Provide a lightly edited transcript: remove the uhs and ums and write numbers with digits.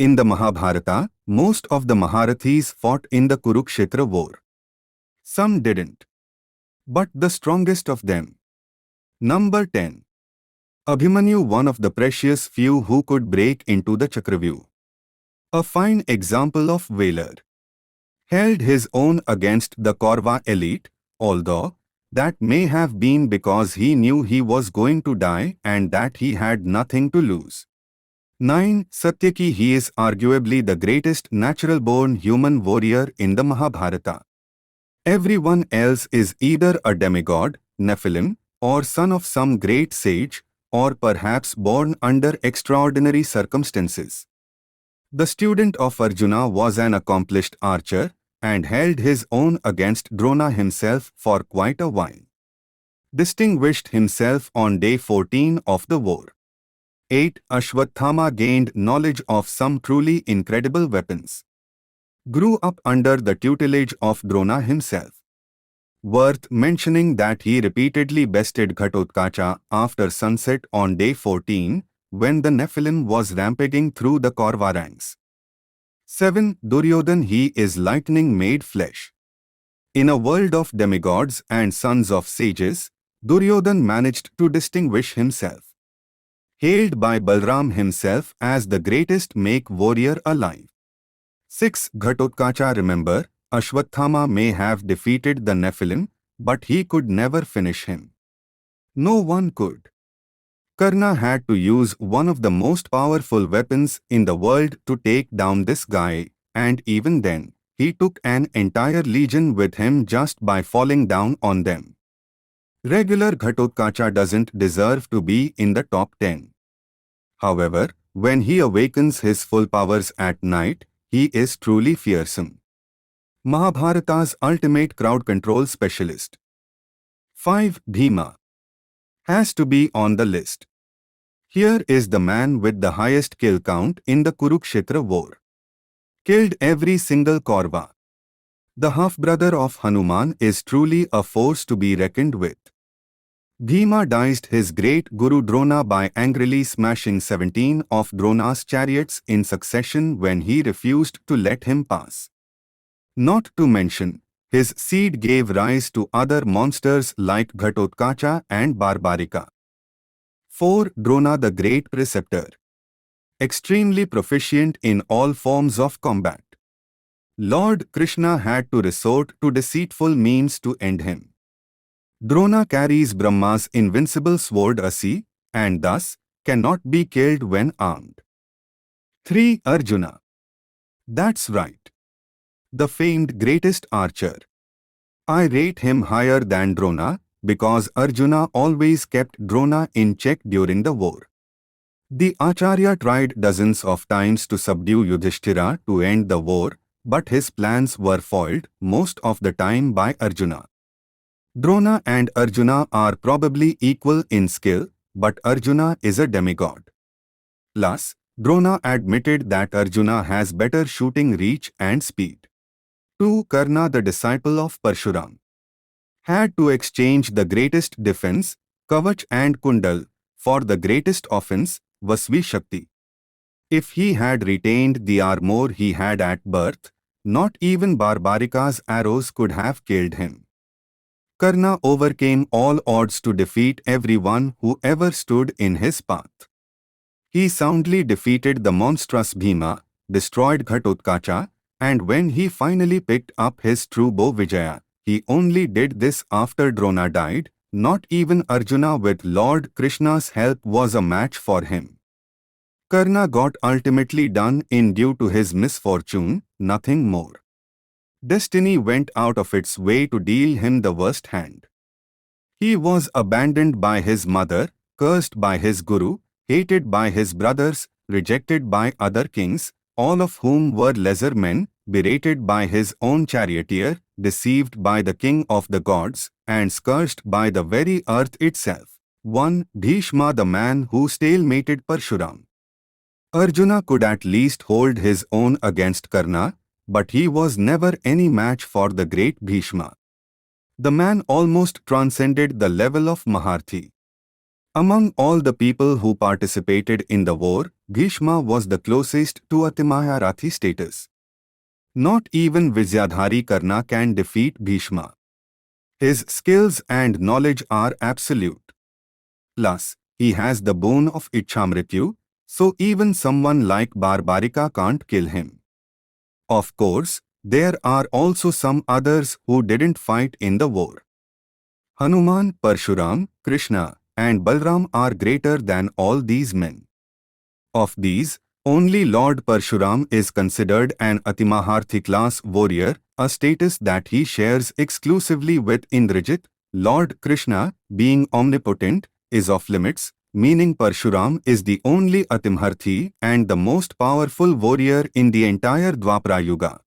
In the Mahabharata, most of the Maharathis fought in the Kurukshetra war. Some didn't. But the strongest of them. Number 10. Abhimanyu, one of the precious few who could break into the Chakravyuh. A fine example of valor. Held his own against the Kaurava elite, although that may have been because he knew he was going to die and that he had nothing to lose. 9. Satyaki, he is arguably the greatest natural-born human warrior in the Mahabharata. Everyone else is either a demigod, Nephilim, or son of some great sage, or perhaps born under extraordinary circumstances. The student of Arjuna was an accomplished archer and held his own against Drona himself for quite a while. Distinguished himself on day 14 of the war. 8. Ashwathama gained knowledge of some truly incredible weapons. Grew up under the tutelage of Drona himself. Worth mentioning that he repeatedly bested Ghatotkacha after sunset on day 14, when the Nephilim was rampaging through the Kaurava ranks. 7. Duryodhan, he is lightning made flesh. In a world of demigods and sons of sages, Duryodhan managed to distinguish himself. Hailed by Balram himself as the greatest make warrior alive. 6. Ghatotkacha, remember, Ashwathama may have defeated the Nephilim, but he could never finish him. No one could. Karna had to use one of the most powerful weapons in the world to take down this guy, and even then, he took an entire legion with him just by falling down on them. Regular Ghatotkacha doesn't deserve to be in the top 10. However, when he awakens his full powers at night, he is truly fearsome. Mahabharata's ultimate crowd control specialist. 5. Bheeshma has to be on the list. Here is the man with the highest kill count in the Kurukshetra war. Killed every single Kaurava. The half-brother of Hanuman is truly a force to be reckoned with. Bheeshma diced his great Guru Drona by angrily smashing 17 of Drona's chariots in succession when he refused to let him pass. Not to mention, his seed gave rise to other monsters like Ghatotkacha and Barbarika. 4. Drona, the great preceptor. Extremely proficient in all forms of combat. Lord Krishna had to resort to deceitful means to end him. Drona carries Brahma's invincible sword Asi, and thus cannot be killed when armed. 3. Arjuna. That's right. The famed greatest archer. I rate him higher than Drona, because Arjuna always kept Drona in check during the war. The Acharya tried dozens of times to subdue Yudhishthira to end the war, but his plans were foiled most of the time by Arjuna. Drona and Arjuna are probably equal in skill, but Arjuna is a demigod. Plus, Drona admitted that Arjuna has better shooting reach and speed. 2. Karna, the disciple of Parshuram. Had to exchange the greatest defense, Kavach and Kundal, for the greatest offense, Vasvi Shakti. If he had retained the armor he had at birth, not even Barbarika's arrows could have killed him. Karna overcame all odds to defeat everyone who ever stood in his path. He soundly defeated the monstrous Bheeshma, destroyed Ghatotkacha, and when he finally picked up his true bow Vijaya, he only did this after Drona died. Not even Arjuna with Lord Krishna's help was a match for him. Karna got ultimately done in due to his misfortune, nothing more. Destiny went out of its way to deal him the worst hand. He was abandoned by his mother, cursed by his guru, hated by his brothers, rejected by other kings, all of whom were lesser men, berated by his own charioteer, deceived by the king of the gods, and scourged by the very earth itself. 1. Bheeshma, the man who stalemated Parshuram. Arjuna could at least hold his own against Karna, but he was never any match for the great Bheeshma. The man almost transcended the level of Maharthi. Among all the people who participated in the war, Bhishma was the closest to a Timaya status. Not even Vizyadhari Karna can defeat Bhishma. His skills and knowledge are absolute. Plus, he has the boon of Ichamrityu, so even someone like Barbarika can't kill him. Of course, there are also some others who didn't fight in the war. Hanuman, Parshuram, Krishna, and Balram are greater than all these men. Of these, only Lord Parshuram is considered an Atimaharthi class warrior, a status that he shares exclusively with Indrajit. Lord Krishna, being omnipotent, is off limits, meaning Parshuram is the only Atimharthi and the most powerful warrior in the entire Dwapara Yuga.